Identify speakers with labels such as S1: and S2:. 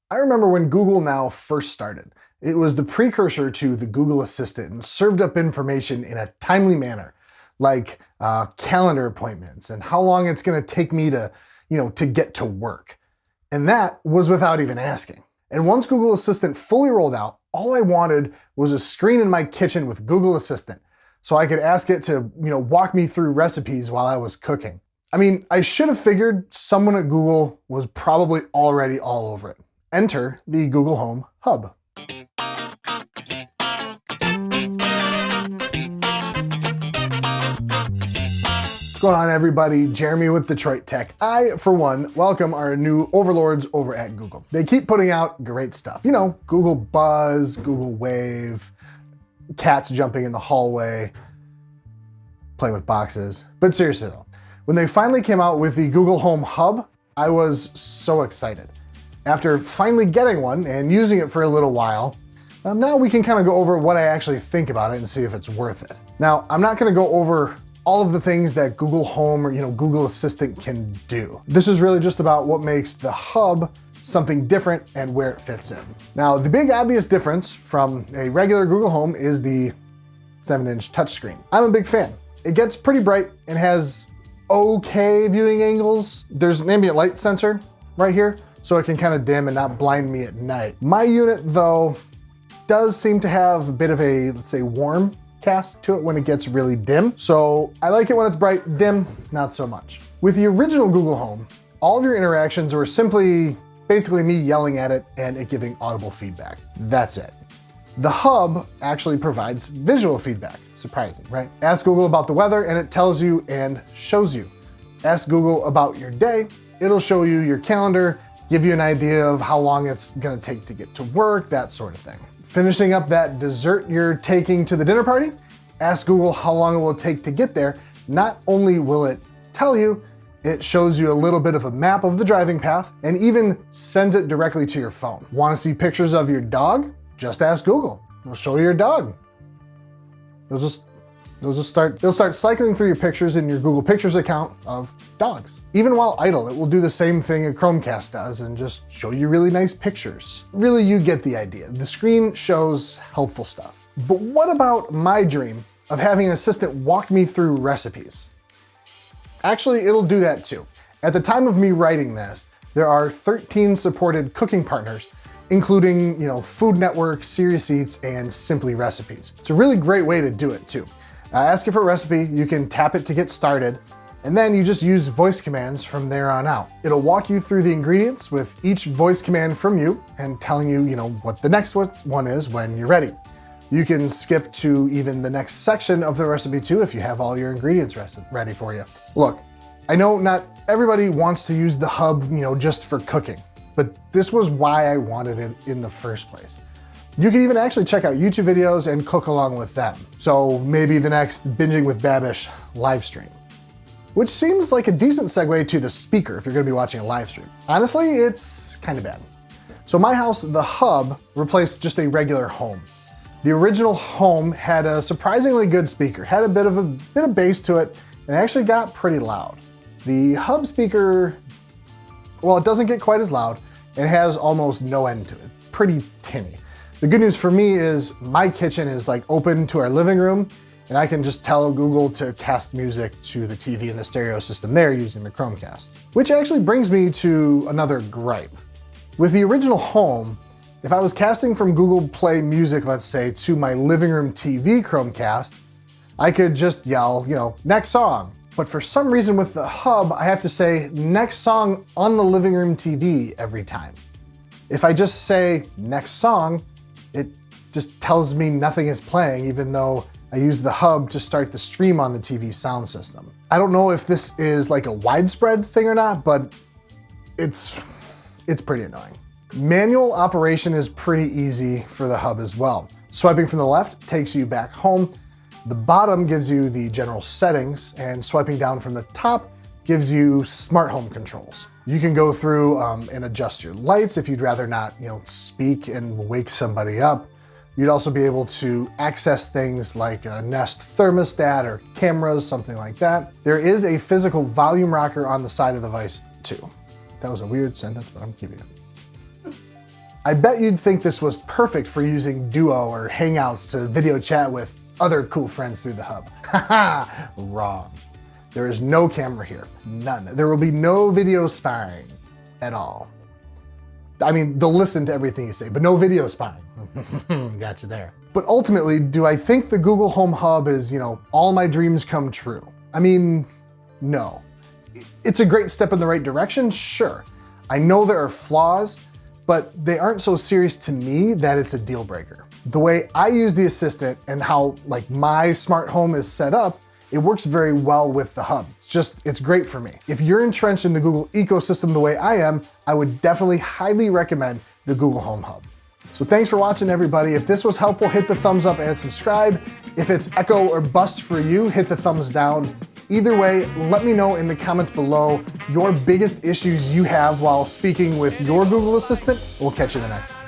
S1: I remember when Google Now first started. It was the precursor to the Google Assistant and served up information in a timely manner, like calendar appointments and how long it's going to take me to get to work. And that was without even asking. And once Google Assistant fully rolled out, all I wanted was a screen in my kitchen with Google Assistant, so I could ask it to, walk me through recipes while I was cooking. I mean, I should have figured someone at Google was probably already all over it. Enter the Google Home Hub. What's going on, everybody? Jeremy with Detroit Tech. I, for one, welcome our new overlords over at Google. They keep putting out great stuff. Google Buzz, Google Wave, cats jumping in the hallway, playing with boxes. But seriously though, when they finally came out with the Google Home Hub, I was so excited. After finally getting one and using it for a little while, now we can kind of go over what I actually think about it and see if it's worth it. Now, I'm not going to go over all of the things that Google Home or Google Assistant can do. This is really just about what makes the Hub something different and where it fits in. Now, the big obvious difference from a regular Google Home is the 7-inch touchscreen. I'm a big fan. It gets pretty bright and has okay viewing angles. There's an ambient light sensor right here, so it can kind of dim and not blind me at night. My unit, though, does seem to have a bit of a, let's say, warm cast to it when it gets really dim. So I like it when it's bright, dim, not so much. With the original Google Home, all of your interactions were simply basically me yelling at it and it giving audible feedback. That's it. The Hub actually provides visual feedback. Surprising, right? Ask Google about the weather and it tells you and shows you. Ask Google about your day, it'll show you your calendar, give you an idea of how long it's gonna take to get to work, that sort of thing. Finishing up that dessert you're taking to the dinner party, ask Google how long it will take to get there. Not only will it tell you, it shows you a little bit of a map of the driving path and even sends it directly to your phone. Want to see pictures of your dog? Just ask Google. It'll show you your dog. They'll start cycling through your pictures in your Google Pictures account of dogs. Even while idle, it will do the same thing a Chromecast does and just show you really nice pictures. Really, you get the idea. The screen shows helpful stuff. But what about my dream of having an assistant walk me through recipes? Actually, it'll do that too. At the time of me writing this, there are 13 supported cooking partners, including, Food Network, Serious Eats, and Simply Recipes. It's a really great way to do it too. Ask it for a recipe, you can tap it to get started, and then you just use voice commands from there on out. It'll walk you through the ingredients with each voice command from you and telling you, what the next one is when you're ready. You can skip to even the next section of the recipe too if you have all your ingredients ready for you. Look, I know not everybody wants to use the Hub, just for cooking, but this was why I wanted it in the first place. You can even actually check out YouTube videos and cook along with them. So maybe the next Binging with Babish live stream. Which seems like a decent segue to the speaker if you're gonna be watching a live stream. Honestly, it's kind of bad. So my house, the Hub, replaced just a regular Home. The original Home had a surprisingly good speaker, had a bit of bass to it, and it actually got pretty loud. The Hub speaker, well, it doesn't get quite as loud, and has almost no end to it. Pretty tinny. The good news for me is my kitchen is open to our living room, and I can just tell Google to cast music to the TV and the stereo system there using the Chromecast. Which actually brings me to another gripe. With the original Home, if I was casting from Google Play Music, let's say, to my living room TV Chromecast, I could just yell, next song. But for some reason with the Hub, I have to say next song on the living room TV every time. If I just say next song, it just tells me nothing is playing, even though I use the Hub to start the stream on the TV sound system. I don't know if this is a widespread thing or not, but it's pretty annoying. Manual operation is pretty easy for the Hub as well. Swiping from the left takes you back home. The bottom gives you the general settings, and swiping down from the top gives you smart home controls. You can go through and adjust your lights if you'd rather not, speak and wake somebody up. You'd also be able to access things like a Nest thermostat or cameras, something like that. There is a physical volume rocker on the side of the device too. That was a weird sentence, but I'm keeping it. I bet you'd think this was perfect for using Duo or Hangouts to video chat with other cool friends through the hub. Haha, wrong. There is no camera here, none. There will be no video spying at all. I mean, they'll listen to everything you say, but no video spying. Got you there. But ultimately, do I think the Google Home Hub is, all my dreams come true? I mean, no. It's a great step in the right direction, sure. I know there are flaws, but they aren't so serious to me that it's a deal breaker. The way I use the Assistant and how my smart home is set up, it works very well with the hub. It's great for me. If you're entrenched in the Google ecosystem the way I am, I would definitely highly recommend the Google Home Hub. So thanks for watching, everybody. If this was helpful, hit the thumbs up and subscribe. If it's echo or bust for you, hit the thumbs down. Either way, let me know in the comments below your biggest issues you have while speaking with your Google Assistant. We'll catch you in the next one.